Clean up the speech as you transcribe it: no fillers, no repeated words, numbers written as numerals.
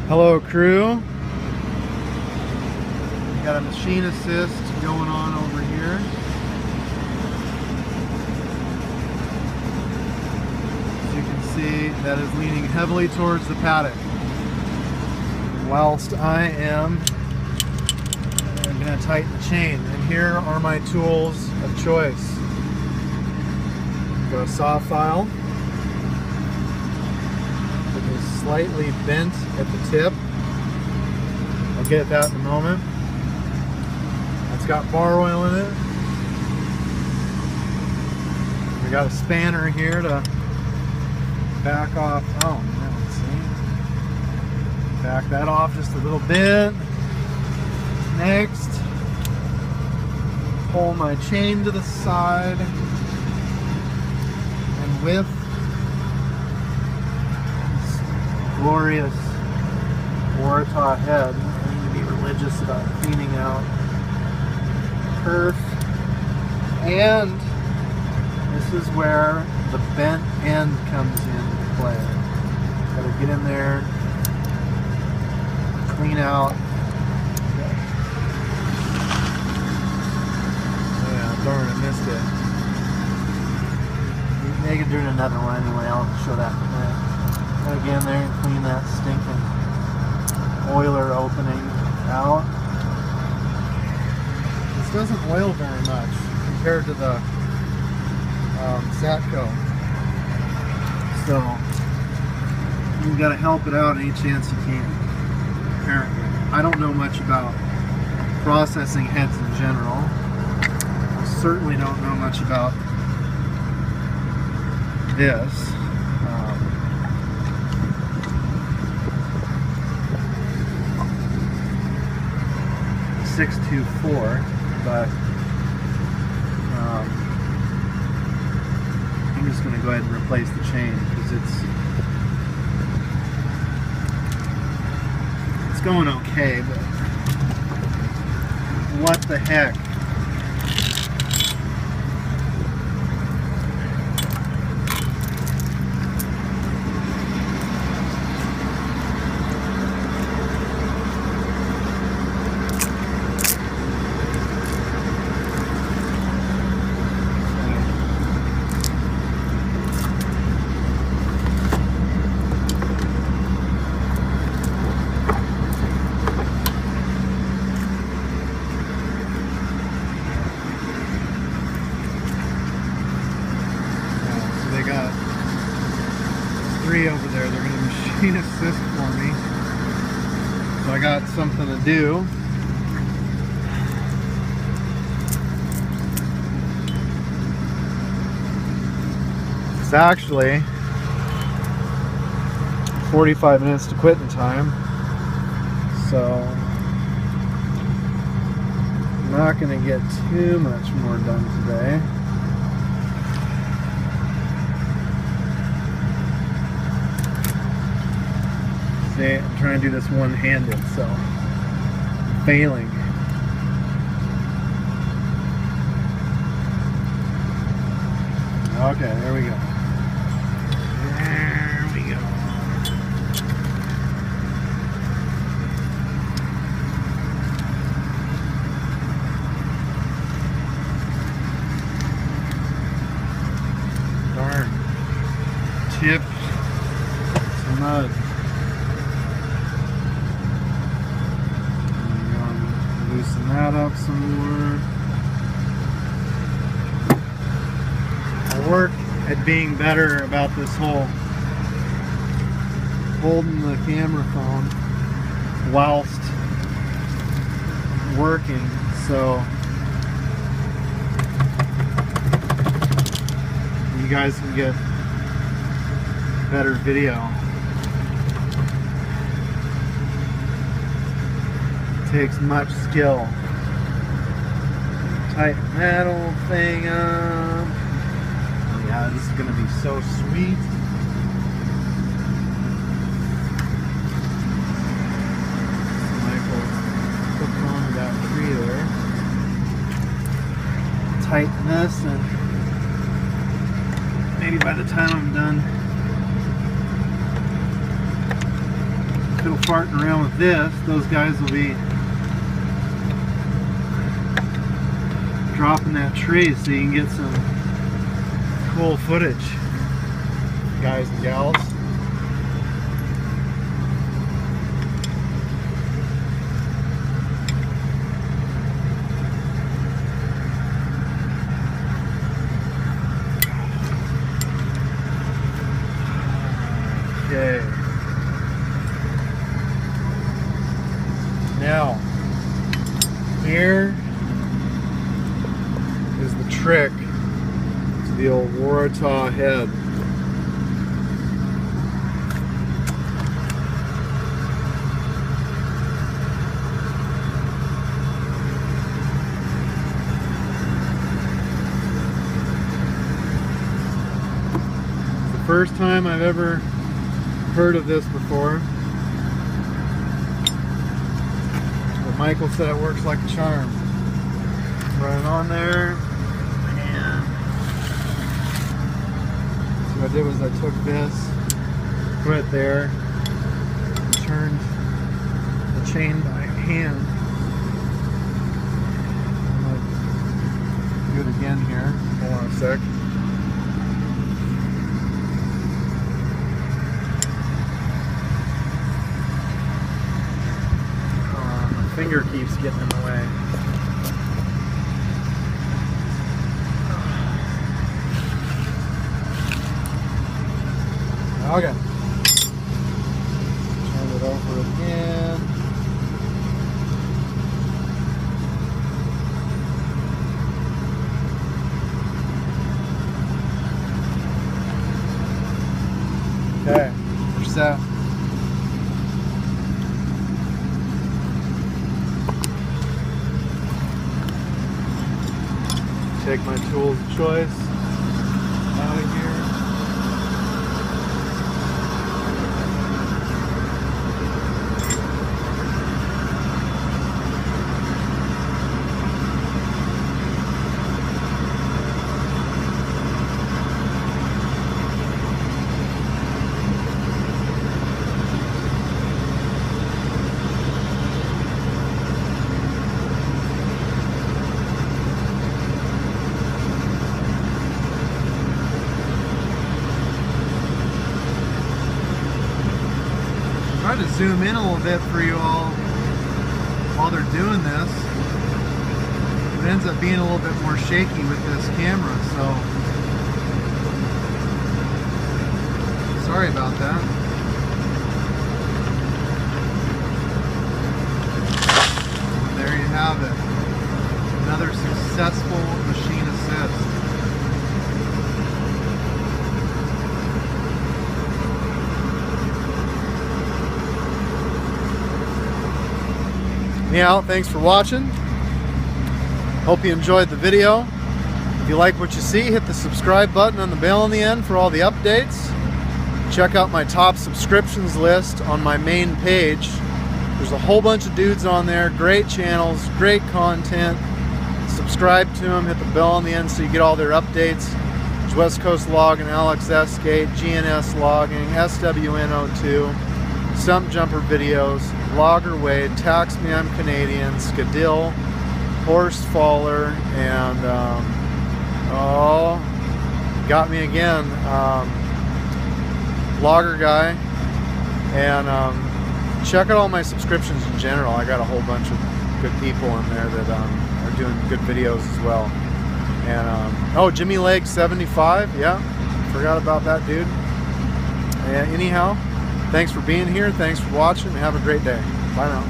Hello crew, got a machine assist going on over here. As you can see, that is leaning heavily towards the paddock, whilst I am going to tighten the chain. And here are my tools of choice. Got a saw file. It is slightly bent at the tip. I'll get at that in a moment. It's got bar oil in it. We got a spanner here to back off. Oh no, see? Back that off just a little bit. Next, pull my chain to the side, and with this glorious Waratah head, I need to be religious about cleaning out turf, and this is where the bent end comes into play. Gotta get in there, clean out. Oh yeah, darn, I missed it. They can do another one anyway. I'll show that in a minute. Gotta get in there and clean that stinking oiler opening out. This doesn't oil very much compared to the Satco, so you've got to help it out any chance you can. Apparently, I don't know much about processing heads in general. I certainly don't know much about this. 624, but I'm just going to go ahead and replace the chain because it's going okay, but what the heck? Over there, they're going to machine assist for me, so I got something to do. It's actually 45 minutes to quitting time, so I'm not going to get too much more done today. I'm trying to do this one-handed, so I'm failing. Okay, there we go. There we go. Darn. Tip some mud. Loosen that up some more. I'll work at being better about this whole holding the camera phone whilst working, so you guys can get better video. Takes much skill. Tighten that old thing up. Oh yeah, this is gonna be so sweet. Michael hooked onto that tree there. Tighten this, and maybe by the time I'm done fiddle farting around with this, those guys will be dropping that tree so you can get some cool footage, guys and gals. Okay. Now, here is the trick to the old Waratah head. It's the first time I've ever heard of this before, but Michael said it works like a charm. Run it on there, and so what I did was I took this, put it there, and turned the chain by hand. I'm gonna do it again here. Hold on a sec. Finger keeps getting in the way. Okay. Turn it over again. Okay, we're set. Take my tools of choice out of here. Try to zoom in a little bit for you all while they're doing this. It ends up being a little bit more shaky with this camera, so sorry about that. There you have it. Another successful machine assist. Anyhow, thanks for watching. Hope you enjoyed the video. If you like what you see, hit the subscribe button and the bell on the end for all the updates. Check out my top subscriptions list on my main page. There's a whole bunch of dudes on there, great channels, great content. Subscribe to them, hit the bell on the end so you get all their updates. There's West Coast Logging, Alex S-Gate, GNS Logging, SWN02. Stump Jumper videos, Logger Wade, Tax Me I'm Canadian, Skadill, Horse Faller, and oh, got me again, Logger Guy. And check out all my subscriptions in general. I got a whole bunch of good people in there that are doing good videos as well. And oh, Jimmy Lake 75, yeah, forgot about that dude. Yeah, anyhow, thanks for being here, thanks for watching, have a great day. Bye now.